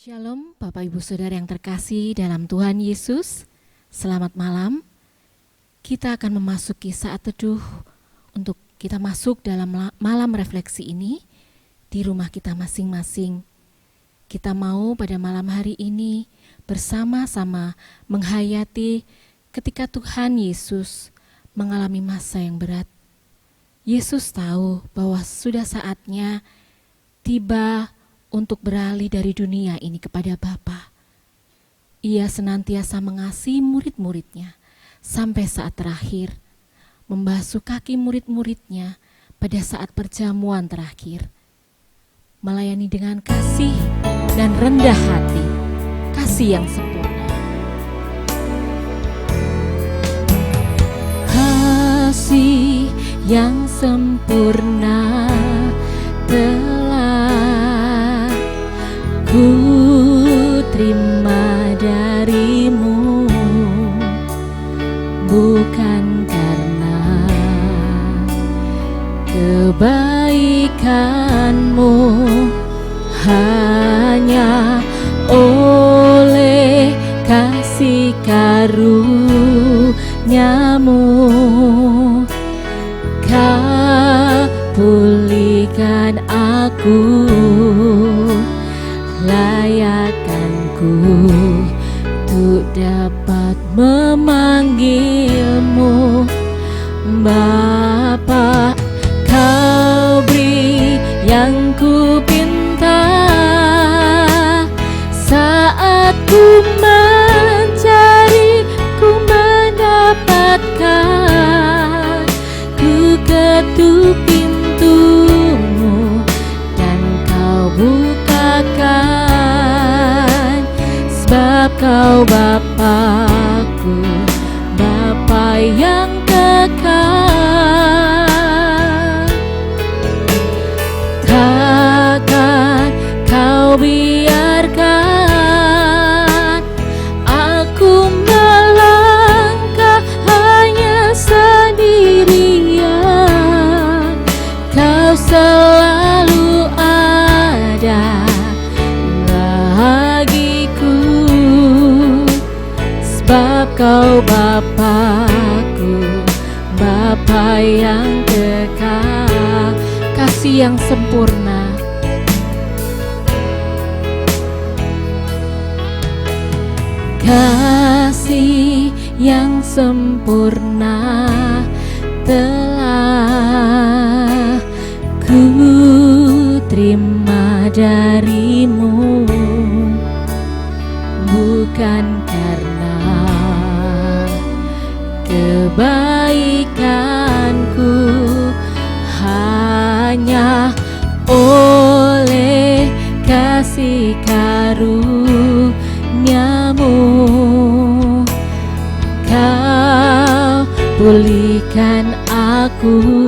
Shalom Bapak Ibu Saudara yang terkasih dalam Tuhan Yesus. Selamat malam. Kita akan memasuki saat teduh untuk kita masuk dalam malam refleksi ini di rumah kita masing-masing. Kita mau pada malam hari ini bersama-sama menghayati ketika Tuhan Yesus mengalami masa yang berat. Yesus tahu bahwa sudah saatnya tiba untuk beralih dari dunia ini kepada Bapa. Ia senantiasa mengasihi murid-muridnya sampai saat terakhir, membasuh kaki murid-muridnya pada saat perjamuan terakhir, melayani dengan kasih dan rendah hati, kasih yang sempurna. Kasih yang sempurna telah ku terima darimu, bukan karena kebaikanmu, hanya oleh kasih karuniamu kau pulihkan aku, layakkanku untuk dapat memanggilmu Bapa. Kau beri yang ku pinta saat ku mencari, ku mendapatkan, ku ketuk pintumu dan kau bukakan, sebab kau Bapakku, Bapa yang kekal. Takkan kau biarkan aku melangkah hanya sendirian. Kau selalu ada bagiku, sebab kau Bapakku, Bapa yang kekal. Kasih yang sempurna, kasih yang sempurna telah ku terima darimu, bukan karena kebaikanku, hanya oleh kasih karuniamu kau pulihkan aku,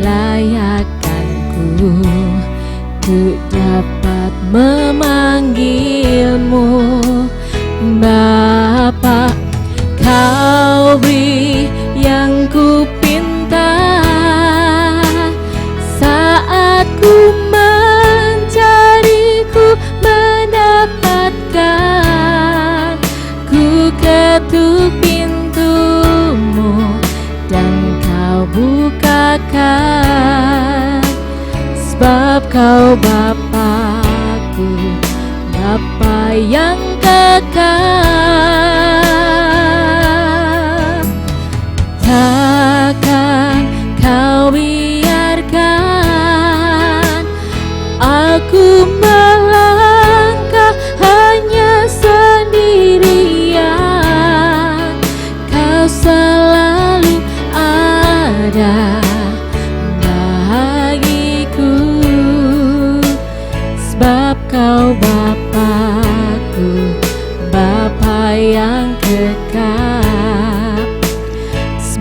layakkanku untuk dapat memanggilmu Bapa. Kau beri yang ku pinta saat ku mencari, ku mendapatkan, ku ketuk pintumu dan kau bukakan, sebab kau Bapakku, Bapa yang kekal. Takkan kau biarkan aku melangkah hanya sendirian. Kau selalu ada bagiku, sebab kau Bapakku, Bapa yang kekal.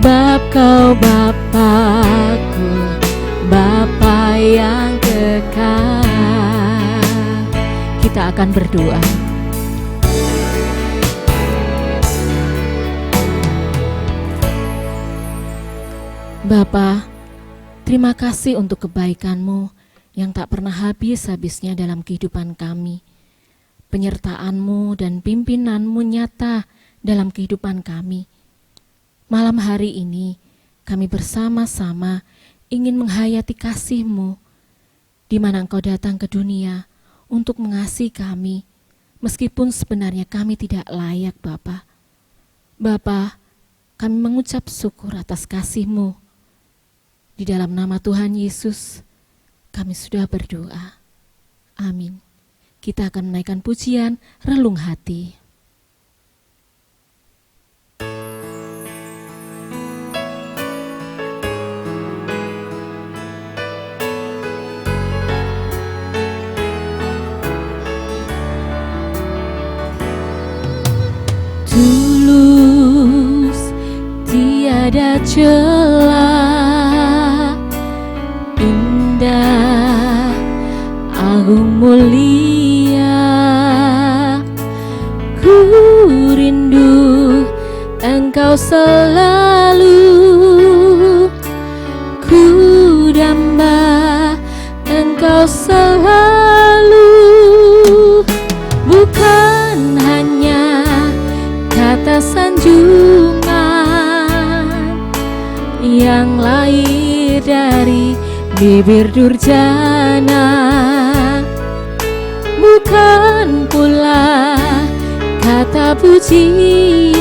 Sebab kau Bapakku, Bapa yang kekal. Kita akan berdoa. Bapa, terima kasih untuk kebaikan-Mu yang tak pernah habis-habisnya dalam kehidupan kami. Penyertaan-Mu dan pimpinan-Mu nyata dalam kehidupan kami. Malam hari ini kami bersama-sama ingin menghayati kasih-Mu, di mana Engkau datang ke dunia untuk mengasihi kami, meskipun sebenarnya kami tidak layak, Bapa. Bapa, kami mengucap syukur atas kasih-Mu. Di dalam nama Tuhan Yesus, kami sudah berdoa. Amin. Kita akan menaikkan pujian relung hati. Tulus, tiada celah, indah, agung mulia. Ku rindu Engkau selalu, ku damba Engkau selalu. Bukan hanya kata sanjungan yang lahir dari bibir durjana, bukan pula kata pujian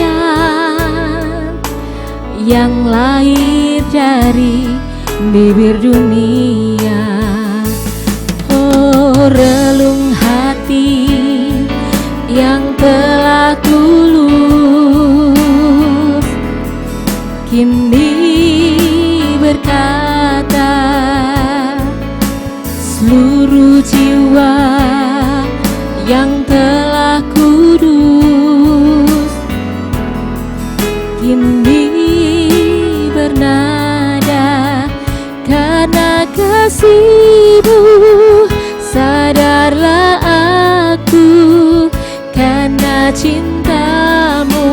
yang lahir dari bibir dunia. Oh, relung hati yang telah tulus kini berkata, seluruh jiwa yang telah kudus kini bernada karena kasih-Mu. Sadarlah aku karena cinta-Mu,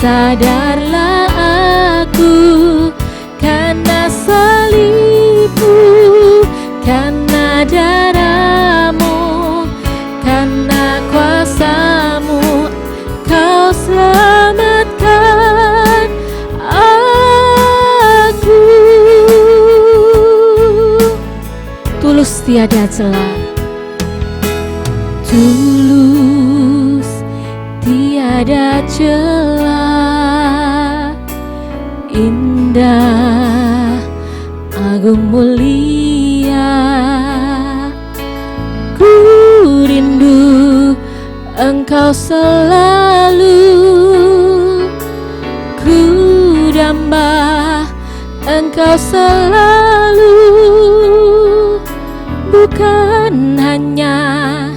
sadarlah aku karena salib-Mu, karena darah-Mu, karena kuasa-Mu, Kau selamatkan aku. Tulus tiada celah, tulus tiada celah, indah, agung mulia. Ku rindu Engkau selalu, ku damba Engkau selalu. Bukan hanya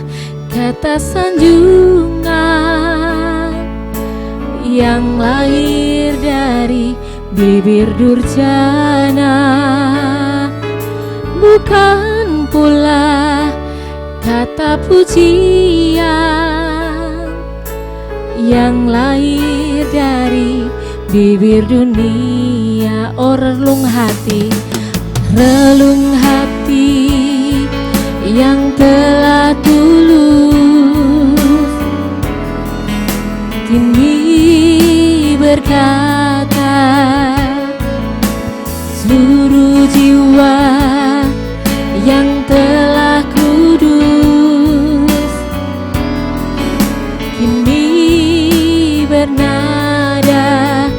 kata sanjungan yang lahir dari bibir durjana, bukan pula kata pujian yang lahir dari bibir dunia. Oh, relung hati yang telah tulus kini berkata, seluruh jiwa yang telah kudus kini bernada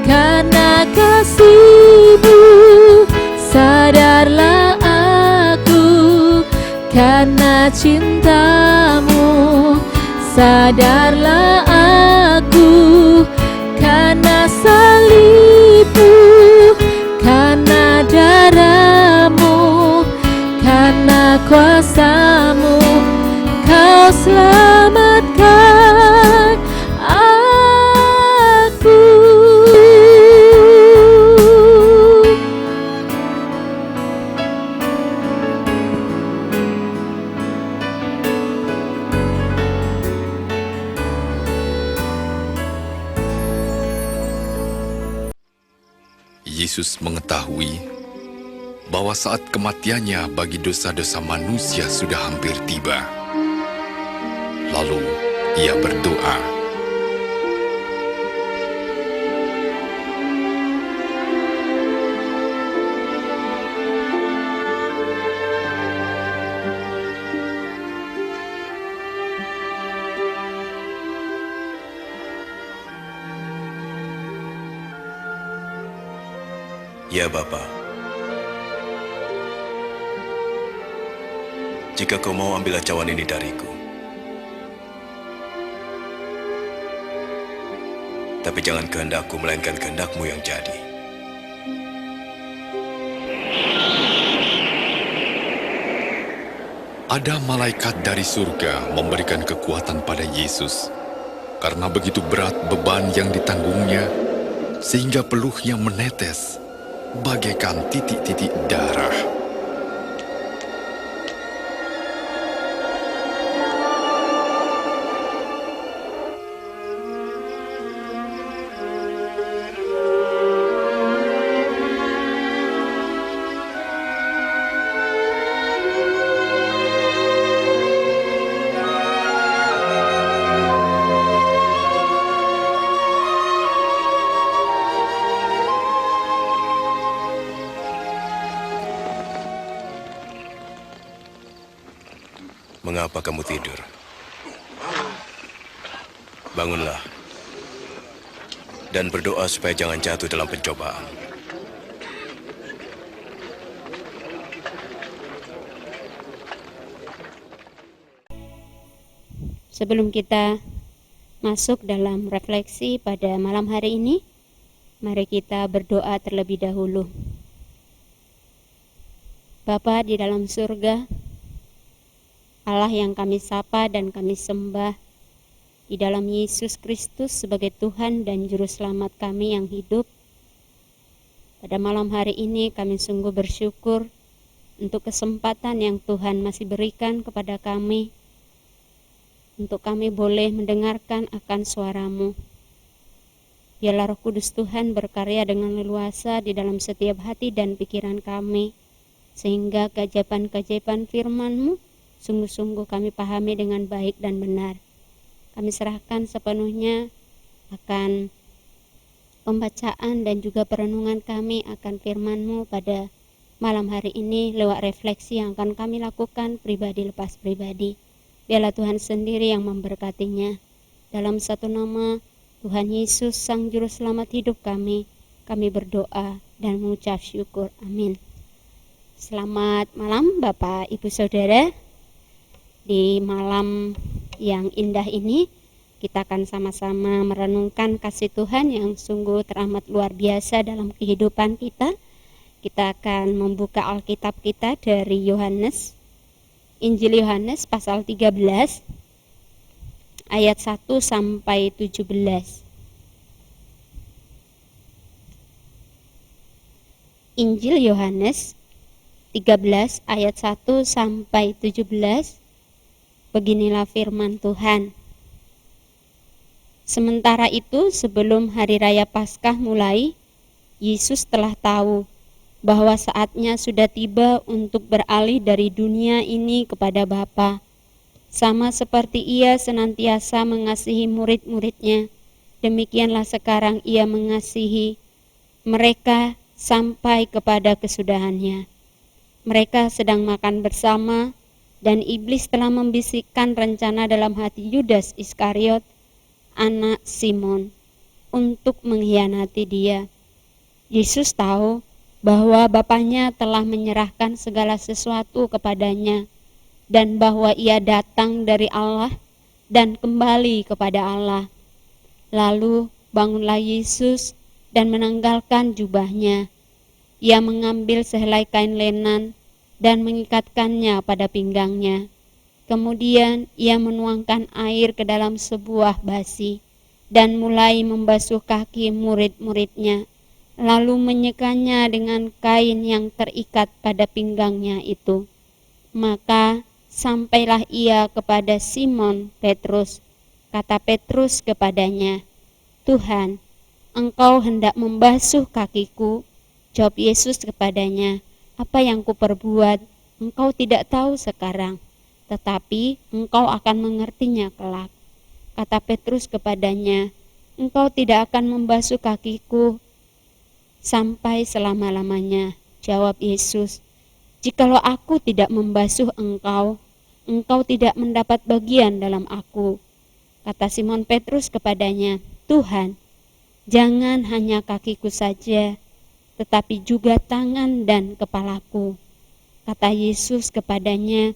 karena kasih-Mu. Sadarlah aku karena cinta-Mu, sadarlah aku karena salib-Mu, karena darah-Mu, karena kuasa-Mu, Kau selamatkan aku. Yesus mengetahui bahwa saat kematiannya bagi dosa-dosa manusia sudah hampir tiba. Lalu ia berdoa, "Ya Bapa, jika kau mau ambil cawan ini dariku, tapi jangan kehendakku melainkan kehendakmu yang jadi." ada malaikat dari surga memberikan kekuatan pada Yesus, karena begitu berat beban yang ditanggungnya, sehingga peluhnya menetes bagaikan titik-titik darah. "Mengapa kamu tidur? Bangunlah dan berdoa supaya jangan jatuh dalam pencobaan." Sebelum kita masuk dalam refleksi pada malam hari ini, mari kita berdoa terlebih dahulu. Bapa di dalam surga, Allah yang kami sapa dan kami sembah di dalam Yesus Kristus sebagai Tuhan dan Juru Selamat kami yang hidup. Pada malam hari ini kami sungguh bersyukur untuk kesempatan yang Tuhan masih berikan kepada kami, untuk kami boleh mendengarkan akan suara-Mu. Biarlah Roh Kudus Tuhan berkarya dengan leluasa di dalam setiap hati dan pikiran kami, sehingga keajaiban-keajaiban firman-Mu sungguh-sungguh kami pahami dengan baik dan benar. Kami serahkan sepenuhnya akan pembacaan dan juga perenungan kami akan firman-Mu pada malam hari ini lewat refleksi yang akan kami lakukan pribadi lepas pribadi. Biarlah Tuhan sendiri yang memberkatinya. Dalam satu nama Tuhan Yesus, Sang Juru Selamat hidup kami berdoa dan mengucap syukur. Amin. Selamat malam Bapak, Ibu, Saudara. Di malam yang indah ini, kita akan sama-sama merenungkan kasih Tuhan yang sungguh teramat luar biasa dalam kehidupan kita. Kita akan membuka Alkitab kita dari Yohanes, Injil Yohanes pasal 13, ayat 1 sampai 17. Injil Yohanes 13 ayat 1 sampai 17. Beginilah firman Tuhan. Sementara itu, sebelum hari raya Paskah mulai, Yesus telah tahu bahwa saatnya sudah tiba untuk beralih dari dunia ini kepada Bapa. Sama seperti Ia senantiasa mengasihi murid-muridnya, demikianlah sekarang Ia mengasihi mereka sampai kepada kesudahannya. Mereka sedang makan bersama, dan iblis telah membisikkan rencana dalam hati Yudas Iskariot, anak Simon, untuk mengkhianati Dia. Yesus tahu bahwa Bapanya telah menyerahkan segala sesuatu kepadanya, dan bahwa Ia datang dari Allah dan kembali kepada Allah. Lalu bangunlah Yesus dan menanggalkan jubahnya. Ia mengambil sehelai kain lenan dan mengikatkannya pada pinggangnya. Kemudian ia menuangkan air ke dalam sebuah basi dan mulai membasuh kaki murid-muridnya, lalu menyekanya dengan kain yang terikat pada pinggangnya itu. Maka sampailah ia kepada Simon Petrus. Kata Petrus kepadanya, "Tuhan, Engkau hendak membasuh kakiku?" Jawab Yesus kepadanya, apa yang kuperbuat, engkau tidak tahu sekarang, tetapi engkau akan mengertinya kelak. Kata Petrus kepadanya, engkau tidak akan membasuh kakiku sampai selama-lamanya. Jawab Yesus, jikalau aku tidak membasuh engkau, engkau tidak mendapat bagian dalam aku. Kata Simon Petrus kepadanya, Tuhan, jangan hanya kakiku saja, tetapi juga tangan dan kepalaku. Kata Yesus kepadanya,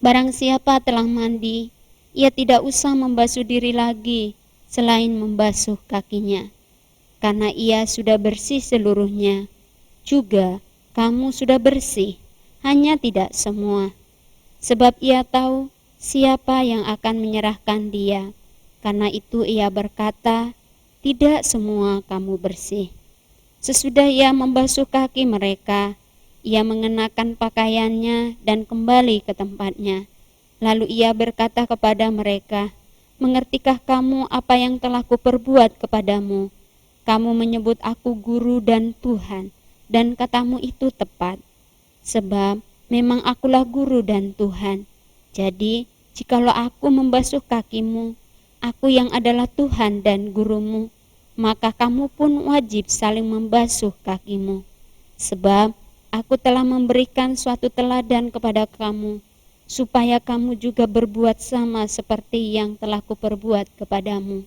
barang siapa telah mandi, ia tidak usah membasuh diri lagi selain membasuh kakinya, karena ia sudah bersih seluruhnya. Juga kamu sudah bersih, hanya tidak semua. Sebab ia tahu siapa yang akan menyerahkan dia. Karena itu ia berkata, tidak semua kamu bersih. Sesudah ia membasuh kaki mereka, ia mengenakan pakaiannya dan kembali ke tempatnya. Lalu ia berkata kepada mereka, mengertikah kamu apa yang telah kuperbuat kepadamu? Kamu menyebut aku guru dan Tuhan, dan katamu itu tepat. Sebab memang akulah guru dan Tuhan. Jadi, jikalau aku membasuh kakimu, aku yang adalah Tuhan dan gurumu, maka kamu pun wajib saling membasuh kakimu. Sebab aku telah memberikan suatu teladan kepada kamu, supaya kamu juga berbuat sama seperti yang telah kuperbuat kepadamu.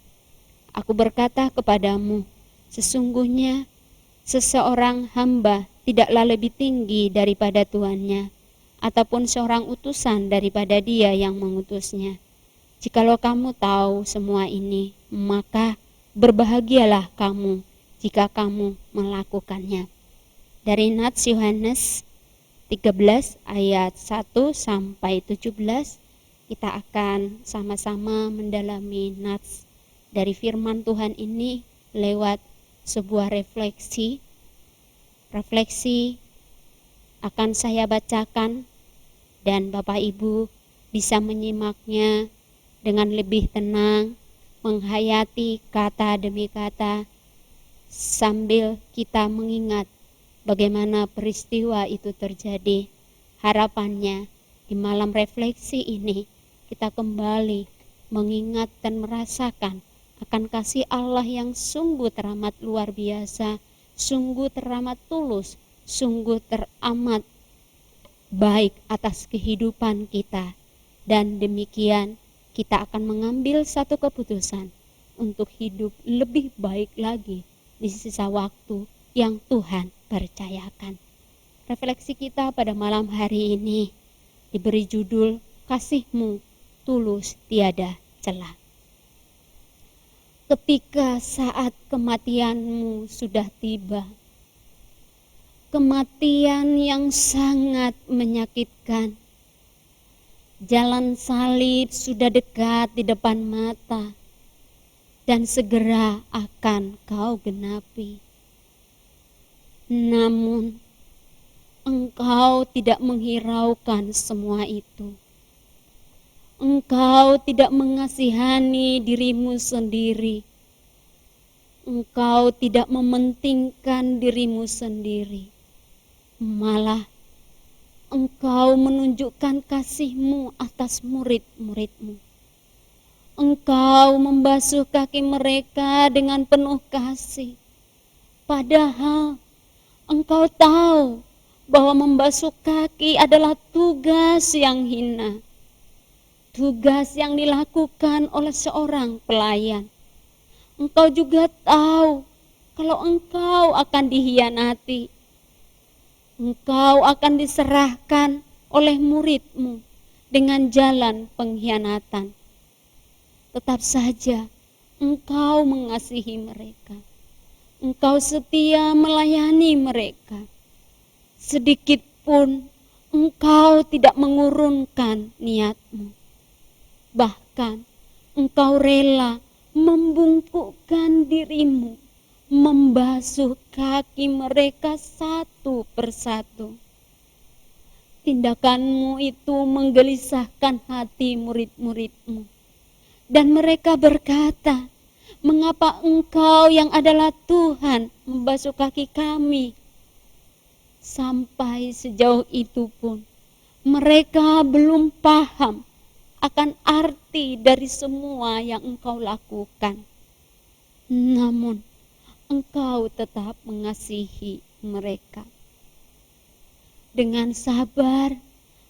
Aku berkata kepadamu, sesungguhnya seseorang hamba tidaklah lebih tinggi daripada tuannya, ataupun seorang utusan daripada dia yang mengutusnya. Jikalau kamu tahu semua ini, maka berbahagialah kamu jika kamu melakukannya. Dari Nats Yohanes 13 ayat 1 sampai 17, kita akan sama-sama mendalami nats dari firman Tuhan ini lewat sebuah refleksi akan saya bacakan, dan Bapak Ibu bisa menyimaknya dengan lebih tenang, menghayati kata demi kata, sambil kita mengingat bagaimana peristiwa itu terjadi. Harapannya di malam refleksi ini kita kembali mengingat dan merasakan akan kasih Allah yang sungguh teramat luar biasa, sungguh teramat tulus, sungguh teramat baik atas kehidupan kita. Dan demikian kita akan mengambil satu keputusan untuk hidup lebih baik lagi di sisa waktu yang Tuhan percayakan. Refleksi kita pada malam hari ini diberi judul Kasih-Mu Tulus Tiada Celah. Ketika saat kematianmu sudah tiba, kematian yang sangat menyakitkan, jalan salib sudah dekat di depan mata, dan segera akan kau genapi. Namun, engkau tidak menghiraukan semua itu. Engkau tidak mengasihani dirimu sendiri. Engkau tidak mementingkan dirimu sendiri. Malah, engkau menunjukkan kasih-Mu atas murid-murid-Mu. Engkau membasuh kaki mereka dengan penuh kasih. Padahal engkau tahu bahwa membasuh kaki adalah tugas yang hina. Tugas yang dilakukan oleh seorang pelayan. Engkau juga tahu kalau engkau akan dihianati. Engkau akan diserahkan oleh murid-Mu dengan jalan pengkhianatan. Tetap saja engkau mengasihi mereka. Engkau setia melayani mereka. Sedikit pun engkau tidak mengurungkan niat-Mu. Bahkan engkau rela membungkukkan dirimu, membasuh kaki mereka satu persatu. Tindakan-Mu itu menggelisahkan hati murid-murid-Mu. Dan mereka berkata, mengapa engkau yang adalah Tuhan membasuh kaki kami? Sampai sejauh itu pun mereka belum paham akan arti dari semua yang Engkau lakukan. Namun Engkau tetap mengasihi mereka. Dengan sabar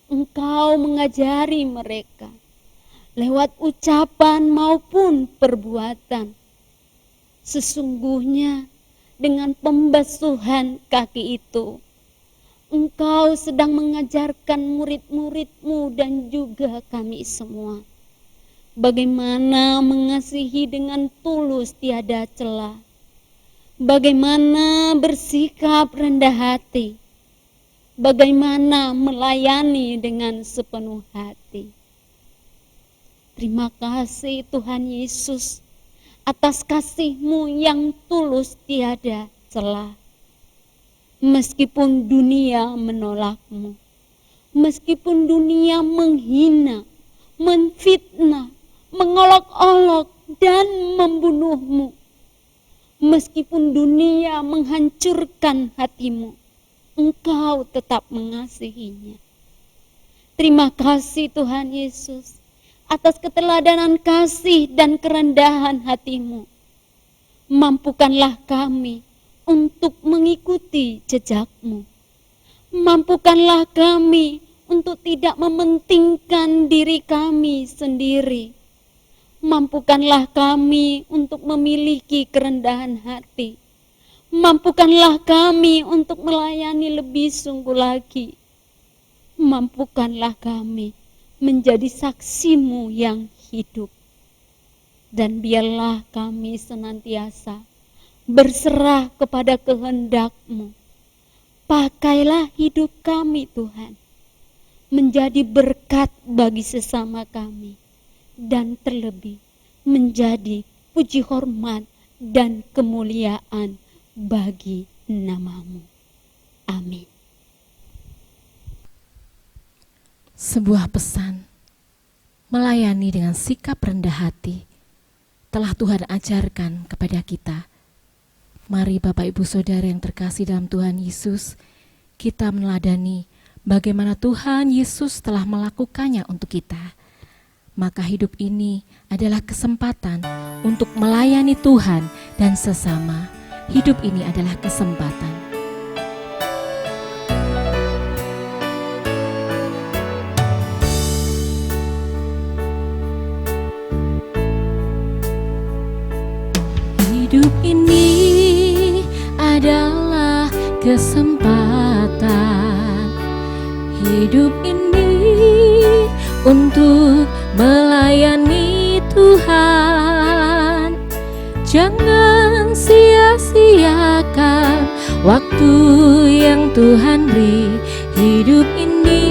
Engkau mengajari mereka lewat ucapan maupun perbuatan. Sesungguhnya dengan pembasuhan kaki itu Engkau sedang mengajarkan murid-murid-Mu dan juga kami semua bagaimana mengasihi dengan tulus tiada celah, bagaimana bersikap rendah hati, bagaimana melayani dengan sepenuh hati. Terima kasih Tuhan Yesus atas kasih-Mu yang tulus tiada celah. Meskipun dunia menolak-Mu, meskipun dunia menghina, menfitnah, mengolok-olok dan membunuh-Mu, meskipun dunia menghancurkan hati-Mu, Engkau tetap mengasihinya. Terima kasih Tuhan Yesus atas keteladanan kasih dan kerendahan hati-Mu. Mampukanlah kami untuk mengikuti jejak-Mu. Mampukanlah kami untuk tidak mementingkan diri kami sendiri. Mampukanlah kami untuk memiliki kerendahan hati. Mampukanlah kami untuk melayani lebih sungguh lagi. Mampukanlah kami menjadi saksi-Mu yang hidup. Dan biarlah kami senantiasa berserah kepada kehendak-Mu. Pakailah hidup kami Tuhan, menjadi berkat bagi sesama kami, dan terlebih menjadi puji hormat dan kemuliaan bagi nama-Mu. Amin. Sebuah pesan melayani dengan sikap rendah hati telah Tuhan ajarkan kepada kita. Mari Bapak Ibu Saudara yang terkasih dalam Tuhan Yesus, kita meneladani bagaimana Tuhan Yesus telah melakukannya untuk kita. Maka hidup ini adalah kesempatan untuk melayani Tuhan dan sesama. Hidup ini adalah kesempatan. Hidup ini adalah kesempatan. Hidup ini untuk melayani Tuhan. Jangan sia-siakan waktu yang Tuhan beri. Hidup ini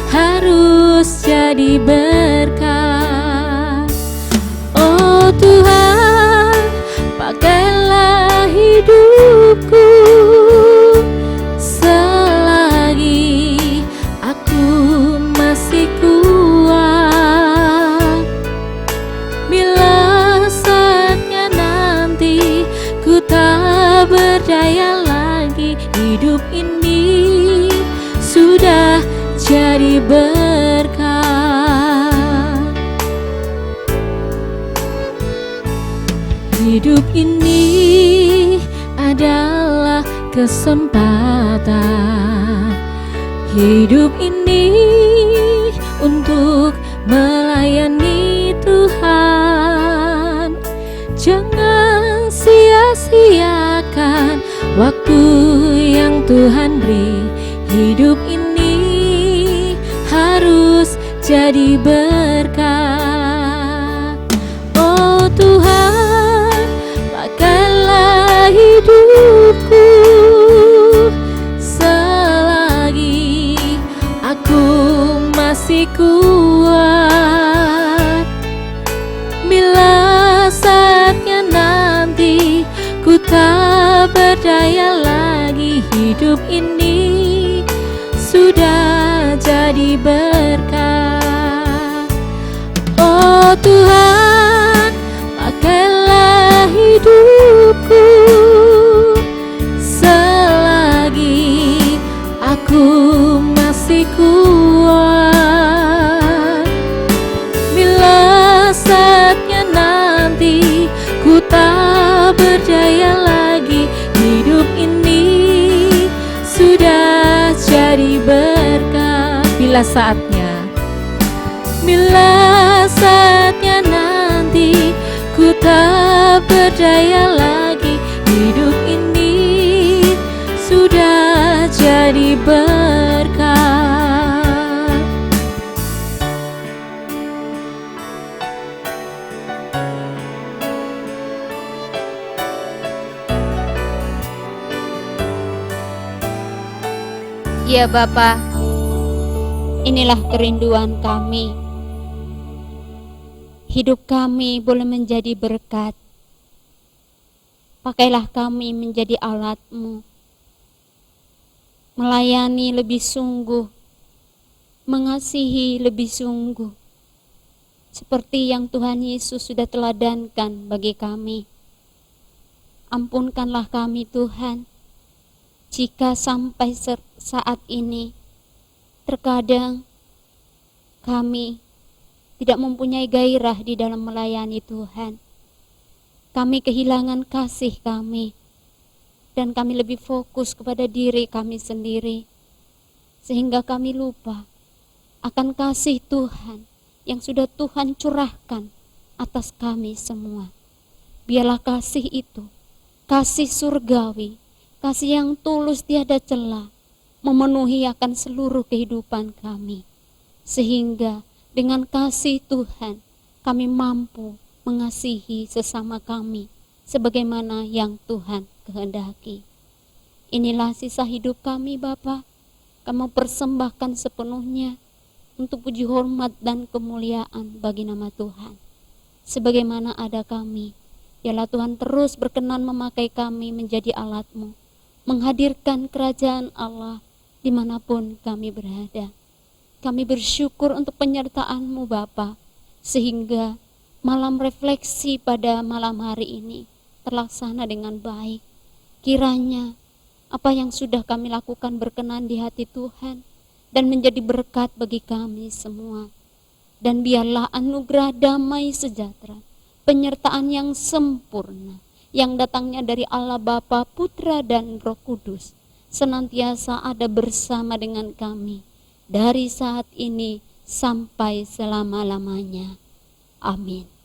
harus jadi berkat. Oh Tuhan, pakailah hidupku selagi aku masih kuat. Bila saatnya nanti ku tak berdaya lagi, hidup ini sudah jadi berkat. Hidup ini adalah kesempatan. Hidup ini untuk melayani Tuhan. Jangan sia-siakan waktu yang Tuhan beri. Hidup ini harus jadi berkat. Oh Tuhan, pakailah hidupku selagi aku masih kuat. Bila saatnya nanti ku tak berdaya lagi, hidup ini sudah jadi berkat. Oh Tuhan, pakailah hidupku selagi lebih kuat. Bila saatnya nanti ku tak berdaya lagi, hidup ini sudah jadi berkat. Bila saatnya nanti ku tak berdaya lagi, hidup ini sudah jadi berkat. Ya Bapa, inilah kerinduan kami. Hidup kami boleh menjadi berkat. Pakailah kami menjadi alat-Mu, melayani lebih sungguh, mengasihi lebih sungguh, seperti yang Tuhan Yesus sudah teladankan bagi kami. Ampunkanlah kami Tuhan, jika sampai saat ini terkadang kami tidak mempunyai gairah di dalam melayani Tuhan. Kami kehilangan kasih kami, dan kami lebih fokus kepada diri kami sendiri, sehingga kami lupa akan kasih Tuhan yang sudah Tuhan curahkan atas kami semua. Biarlah kasih itu, kasih surgawi, kasih yang tulus tiada celah, memenuhi akan seluruh kehidupan kami, sehingga dengan kasih Tuhan kami mampu mengasihi sesama kami sebagaimana yang Tuhan kehendaki. Inilah sisa hidup kami Bapa, kami persembahkan sepenuhnya untuk puji hormat dan kemuliaan bagi nama Tuhan. Sebagaimana ada kami, biarlah Tuhan terus berkenan memakai kami menjadi alat-Mu, menghadirkan kerajaan Allah dimanapun kami berada. Kami bersyukur untuk penyertaan-Mu Bapa, sehingga malam refleksi pada malam hari ini terlaksana dengan baik. Kiranya apa yang sudah kami lakukan berkenan di hati Tuhan dan menjadi berkat bagi kami semua. Dan biarlah anugerah damai sejahtera, penyertaan yang sempurna yang datangnya dari Allah Bapa, Putra dan Roh Kudus senantiasa ada bersama dengan kami dari saat ini sampai selama-lamanya. Amin.